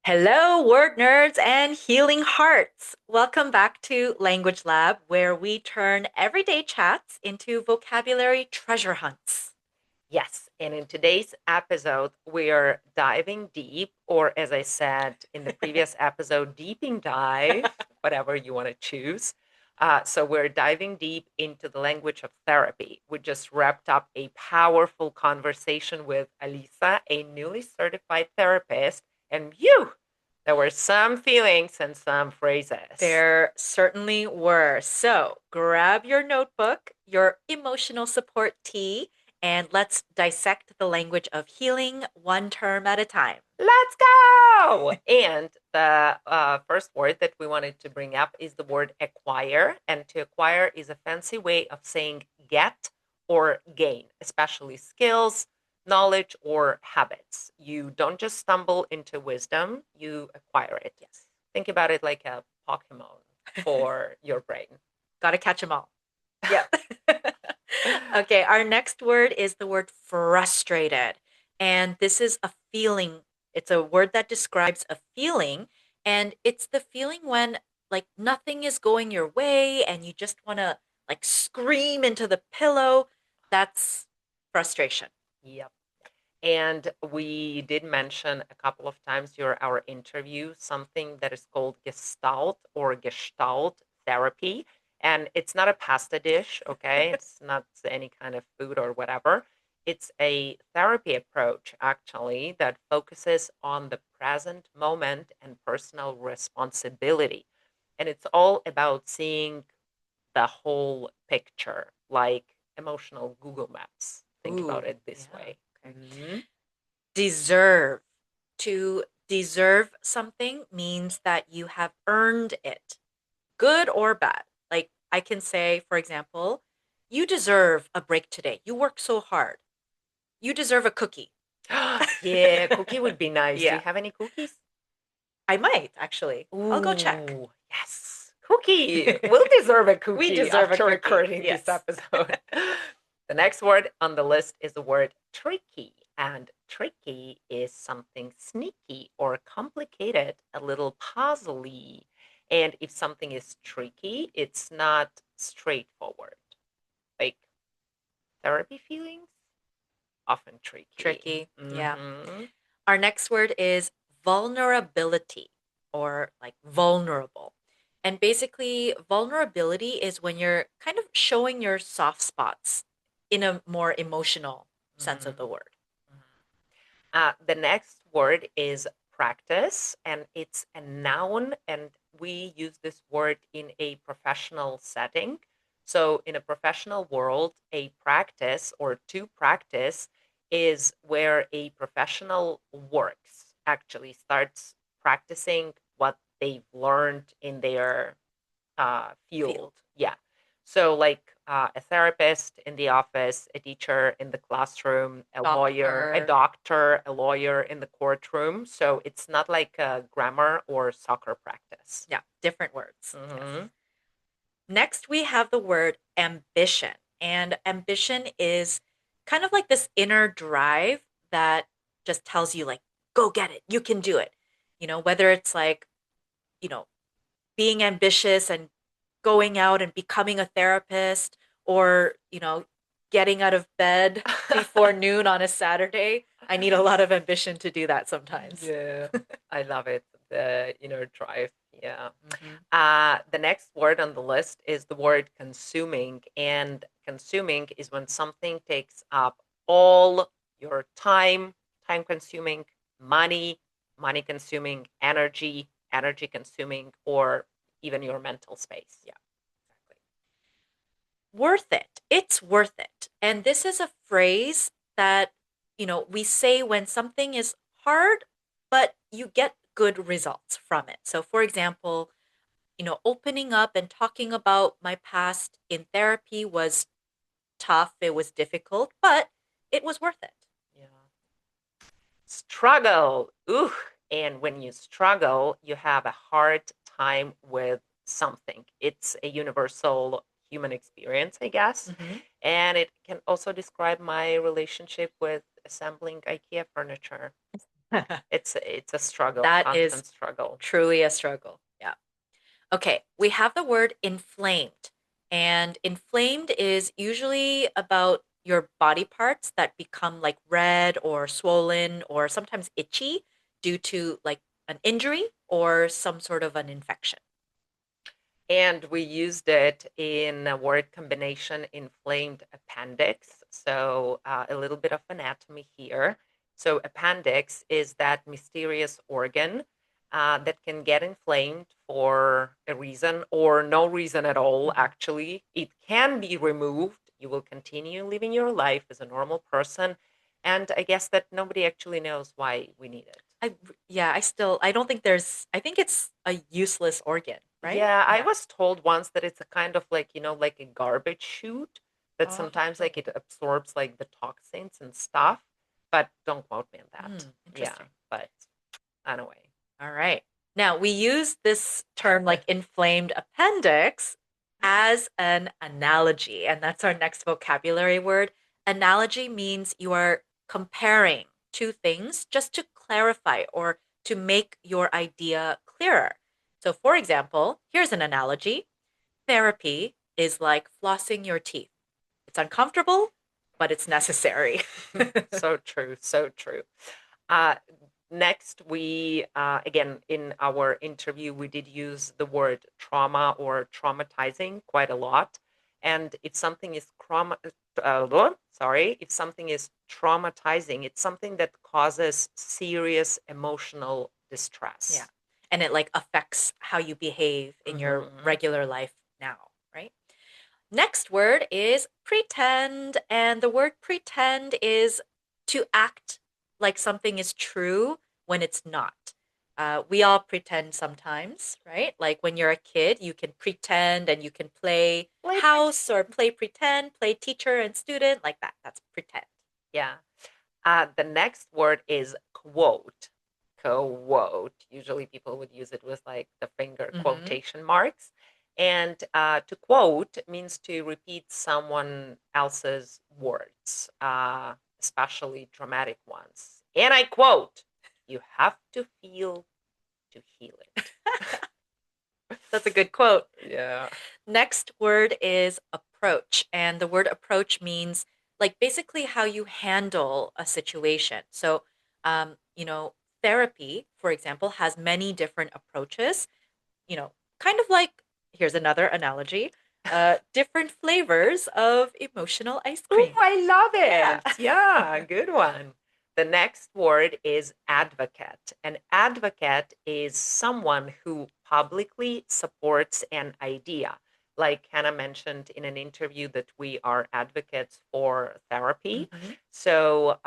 Hello, word nerds and healing hearts. Welcome back to Language Lab, where we turn everyday chats into vocabulary treasure hunts. Yes, and in today's episode, we are diving deep, or as I said in the previous episode, deeping dive, whatever you want to choose. So we're diving deep into the language of therapy. We just wrapped up a powerful conversation with Alisa, a newly certified therapist, and there were some feelings and some phrases. There certainly were. So grab your notebook, your emotional support tea, and let's dissect the language of healing one term at a time. Let's go! And the first word that we wanted to bring up is the word acquire. And to acquire is a fancy way of saying get or gain, especially skills, knowledge, or habits. You don't just stumble into wisdom, you acquire it. Yes. Think about it like a Pokemon for your brain. Gotta catch them all. Yep. Okay, our next word is the word frustrated. And this is a feeling. It's a word that describes a feeling. And it's the feeling when like nothing is going your way and you just want to like scream into the pillow. That's frustration. Yep. And we did mention a couple of times during our interview something that is called Gestalt therapy. And it's not a pasta dish, okay? It's not any kind of food or whatever. It's a therapy approach, actually, that focuses on the present moment and personal responsibility. And it's all about seeing the whole picture, like emotional Google Maps. Think about Ooh, it this yeah. way. Okay. Mhm. Deserve. To deserve something means that you have earned it, good or bad. Like I can say, for example, you deserve a break today. You work so hard. You deserve a cookie. Yeah, cookie would be nice. Do you Yeah, have any cookies? I might actually. I'll go check. Ooh, yes. Cookie. We'll deserve a We cookie deserve a after cookie. recording this Yes. episode. The next word on the list is the word tricky. And tricky is something sneaky or complicated, a little puzzly. And if something is tricky, it's not straightforward. Like therapy feelings, often tricky. Tricky. Yeah. Mm-hmm. Our next word is vulnerability or like vulnerable. And basically, vulnerability is when you're kind of showing your soft spots in a more emotional sense of Mm-hmm. the word. The next word is practice, and it's a noun, and we use this word in a professional setting. So, in a professional world, a practice or to practice is where a professional works, actually starts practicing what they've learned in their field. Field. Yeah. So, like a therapist in the office, a teacher in the classroom, a Doctor. doctor, a lawyer in the courtroom. So, it's not like a grammar or soccer practice. Yeah, different words. Yes. Hmm. Next, we have the word ambition. And ambition is kind of like this inner drive that just tells you, like, go get it. You can do it. Whether it's like, you know, being ambitious and going out and becoming a therapist or, getting out of bed before noon on a Saturday. I need a lot of ambition to do that sometimes. Yeah, I love it. The inner drive. Yeah. Hmm. The next word on the list is the word consuming. And consuming is when something takes up all your time consuming, money consuming, energy consuming, or even your mental space. Yeah, exactly. Worth it. It's worth it. And this is a phrase that, we say when something is hard, but you get good results from it. So, for example, opening up and talking about my past in therapy was tough, it was difficult, but it was worth it. Yeah. Struggle. Ooh. And when you struggle, you have a hard time with something. It's a universal human experience, I guess. Hmm. And it can also describe my relationship with assembling IKEA furniture. It's a struggle, That is constant struggle. truly a struggle. Yeah. Okay, we have the word inflamed. And inflamed is usually about your body parts that become like red or swollen or sometimes itchy due to like an injury or some sort of an infection. And we used it in a word combination, inflamed appendix. So a little bit of anatomy here. So appendix is that mysterious organ that can get inflamed for a reason or no reason at all, Mhm. actually. It can be removed. You will continue living your life as a normal person. And I guess that nobody actually knows why we need it. Yeah, I don't think I think it's a useless organ, right? Yeah, I Yeah. was told once that it's a kind of like, like a garbage chute that Oh, sometimes like it absorbs like the toxins and stuff, but don't quote me on that. Yeah, interesting. but anyway. All right. Now, we use this term like inflamed appendix as an analogy, and that's our next vocabulary word. Analogy means you are comparing two things just to clarify or to make your idea clearer. So, for example, here's an analogy. Therapy is like flossing your teeth. It's uncomfortable, but it's necessary. So true, so true. Uh, Next, we again in our interview we did use the word trauma or traumatizing quite a lot. And if something is if something is traumatizing, it's something that causes serious emotional Yeah. distress. And it like affects how you behave in your Hmm. regular life now, right? Next word is pretend. And the word pretend is to act like something is true when it's not. We all pretend sometimes, right? Like when you're a kid, you can pretend and you can play Play pretend. house or play pretend, play teacher and student, like that. That's pretend. Yeah. The next word is quote. Quote. Usually people would use it with like the finger Hmm. quotation marks. And to quote means to repeat someone else's words, especially dramatic ones. And I quote, you have to feel to heal it. That's a good quote. Yeah. Next word is approach. And the word approach means like basically how you handle a situation. So, you know, therapy, for example, has many different approaches, kind of like, here's another analogy, different flavors of emotional ice Oh, cream. I love Yeah. it. Yeah, good one. The next word is advocate. An advocate is someone who publicly supports an idea. Like Hannah mentioned in an interview that we are advocates for therapy. Mhm. So,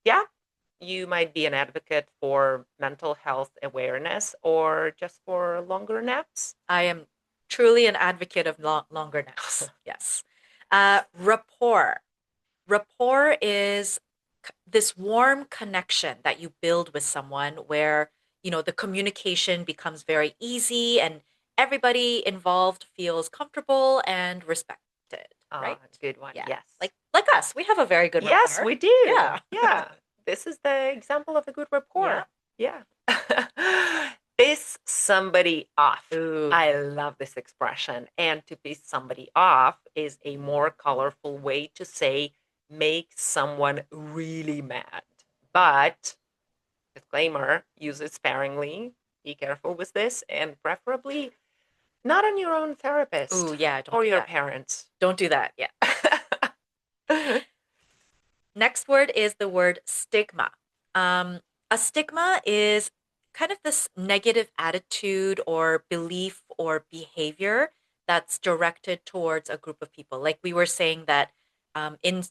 yeah, you might be an advocate for mental health awareness or just for longer naps. I am truly an advocate of longer naps. Yes. Rapport. Rapport is this warm connection that you build with someone where, the communication becomes very easy and everybody involved feels comfortable and respected, right? Good one. Yeah. Yes. Like us, we have a very good Yes, rapport. we do. Yeah. Yeah. This is the example of a good Yeah. rapport. Yeah. Piss somebody off. Ooh. I love this expression. And to piss somebody off is a more colorful way to say make someone really mad. But, disclaimer, use it sparingly. Be careful with this and preferably not on your own Ooh, therapist yeah, don't or do your that. parents. Don't do that. Yeah. Next word is the word stigma. A stigma is kind of this negative attitude or belief or behavior that's directed towards a group of people. Like we were saying that in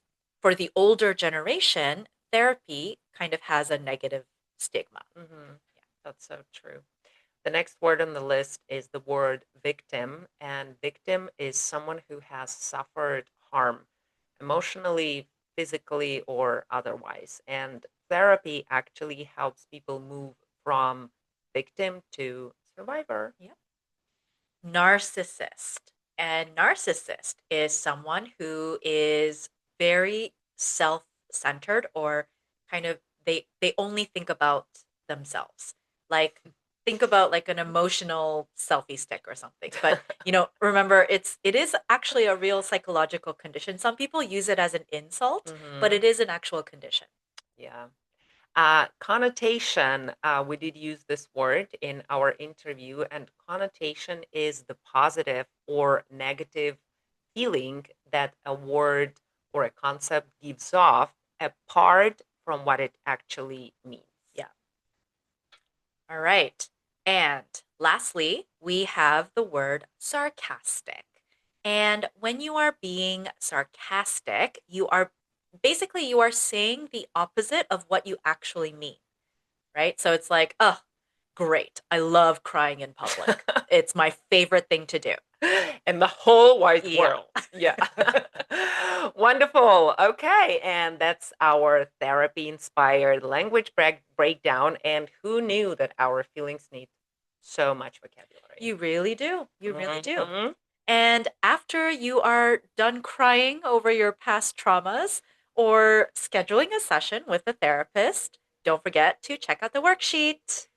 for the older generation, therapy kind of has a negative stigma. Mhm. That's so true. The next word on the list is the word victim, and victim is someone who has suffered harm emotionally, physically, or otherwise. And therapy actually helps people move from victim to survivor. Yeah. Narcissist. And narcissist is someone who is very self centered or kind of they only think about themselves. Like think about like an emotional selfie stick or something. But remember it is actually a real psychological condition. Some people use it as an insult, but Hmm. it is an actual condition. Yeah. Connotation, we did use this word in our interview, and connotation is the positive or negative feeling that a word or a concept gives off apart from what it actually means. Yeah. All right. And lastly, we have the word sarcastic. And when you are being sarcastic, you are saying the opposite of what you actually mean, right? So it's like, oh, great. I love crying in public. It's my favorite thing to do. In the whole wide Yeah. world. Yeah. Wonderful. Okay. And that's our therapy inspired language breakdown. And who knew that our feelings need so much vocabulary? You really do. You really do. Hmm. And after you are done crying over your past traumas or scheduling a session with a therapist, don't forget to check out the worksheet.